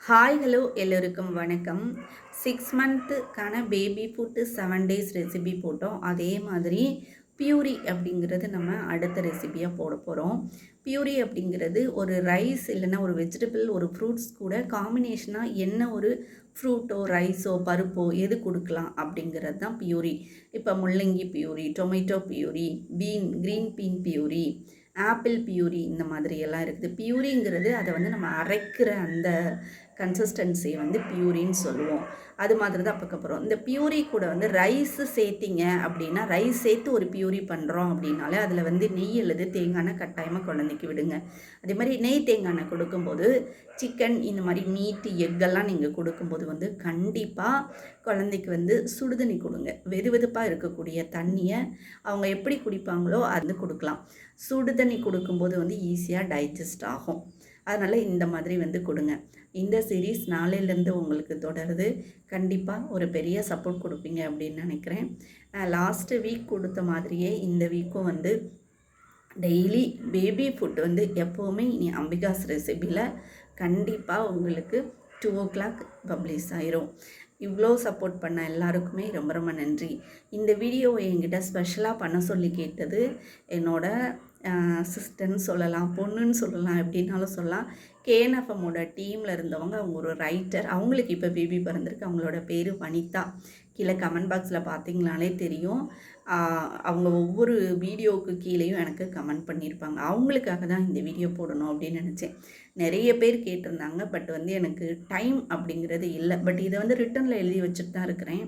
Hi hello எல்லோருக்கும் வணக்கம். 6 மந்த்துக்கான baby food 7 days recipe போட்டோம். அதே மாதிரி பியூரி அப்படிங்கிறது நம்ம அடுத்த ரெசிபியாக போட போகிறோம். பியூரி அப்படிங்கிறது ஒரு ரைஸ் இல்லைன்னா ஒரு வெஜிடபிள் ஒரு ஃப்ரூட்ஸ் கூட காம்பினேஷனாக என்ன ஒரு ஃப்ரூட்டோ ரைஸோ பருப்போ எது கொடுக்கலாம் அப்படிங்கிறது தான் பியூரி. இப்போ முள்ளங்கி puree, tomato puree, green bean puree, apple puree இந்த மாதிரியெல்லாம் இருக்குது. பியூரிங்கிறது அதை வந்து நம்ம அரைக்கிற அந்த கன்சிஸ்டன்சியை வந்து பியூரின்னு சொல்லுவோம். அது மாதிரி தான் பார்க்க போகிறோம். இந்த பியூரி கூட வந்து ரைஸு சேர்த்திங்க அப்படின்னா ரைஸ் சேர்த்து ஒரு பியூரி பண்ணுறோம் அப்படின்னாலே அதில் வந்து நெய் அல்லது தேங்காய் எண்ணெய் கட்டாயமாக குழந்தைக்கு விடுங்க. அதே மாதிரி நெய் தேங்காய் எண்ணெய் கொடுக்கும்போது சிக்கன் இந்த மாதிரி மீட்டு எக்கெல்லாம் நீங்கள் கொடுக்கும்போது வந்து கண்டிப்பாக குழந்தைக்கு வந்து சுடுதண்ணி கொடுங்க. வெது வெதுப்பாக இருக்கக்கூடிய தண்ணியை அவங்க எப்படி குடிப்பாங்களோ அது கொடுக்கலாம். சுடு தண்ணி கொடுக்கும்போது வந்து ஈஸியாக டைஜஸ்ட் ஆகும். அதனால் இந்த மாதிரி வந்து கொடுங்க. இந்த சீரீஸ் நாளையிலேருந்து உங்களுக்கு தொடருது. கண்டிப்பாக ஒரு பெரிய சப்போர்ட் கொடுப்பீங்க அப்படின்னு நினைக்கிறேன். லாஸ்ட்டு வீக் கொடுத்த மாதிரியே இந்த வீக்கும் வந்து டெய்லி பேபி ஃபுட் வந்து எப்போவுமே இனி அம்பிகாஸ் ரெசிபியில் கண்டிப்பாக உங்களுக்கு 2 o'clock பப்ளிஷ் ஆயிரும். இவ்வளோ சப்போர்ட் பண்ண எல்லாருக்குமே ரொம்ப ரொம்ப நன்றி. இந்த வீடியோவை என்கிட்ட ஸ்பெஷலாக பண்ண சொல்லி கேட்டது என்னோட சிஸ்டர்னு சொல்லலாம், பொண்ணுன்னு சொல்லலாம், எப்படின்னாலும் சொல்லலாம். கேஎன்எஃப்எம்மோட டீமில் இருந்தவங்க. அவங்க ஒரு ரைட்டர். அவங்களுக்கு இப்போ பேபி பிறந்திருக்கு. அவங்களோட பேர் வனிதா. கீழே கமெண்ட் பாக்ஸில் பார்த்தீங்கனாலே தெரியும். அவங்க ஒவ்வொரு வீடியோவுக்கு கீழேயும் எனக்கு கமெண்ட் பண்ணியிருப்பாங்க. அவங்களுக்காக தான் இந்த வீடியோ போடணும் அப்படின்னு நினச்சேன். நிறைய பேர் கேட்டிருந்தாங்க. பட் வந்து எனக்கு டைம் அப்படிங்கிறது இல்லை. பட் இதை வந்து ரிட்டனில் எழுதி வச்சுட்டு தான் இருக்கிறேன்.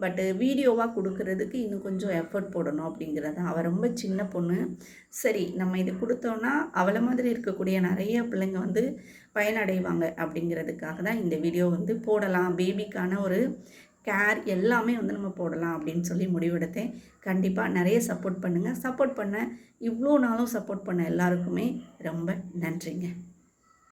பட்டு வீடியோவாக கொடுக்கறதுக்கு இன்னும் கொஞ்சம் எஃபர்ட் போடணும் அப்படிங்கிறது தான். அவள் ரொம்ப சின்ன பொண்ணு. சரி, நம்ம இது கொடுத்தோன்னா அவளை மாதிரி இருக்கக்கூடிய நிறைய பிள்ளைங்க வந்து பயனடைவாங்க அப்படிங்கிறதுக்காக தான் இந்த வீடியோ வந்து போடலாம். பேபிக்கான ஒரு கேர் எல்லாமே வந்து நம்ம போடலாம் அப்படின்னு சொல்லி முடிவெடுத்தேன். கண்டிப்பாக நிறைய சப்போர்ட் பண்ணுங்கள். சப்போர்ட் பண்ண இவ்வளோ நாளும் சப்போர்ட் பண்ண எல்லாருக்குமே ரொம்ப நன்றிங்க.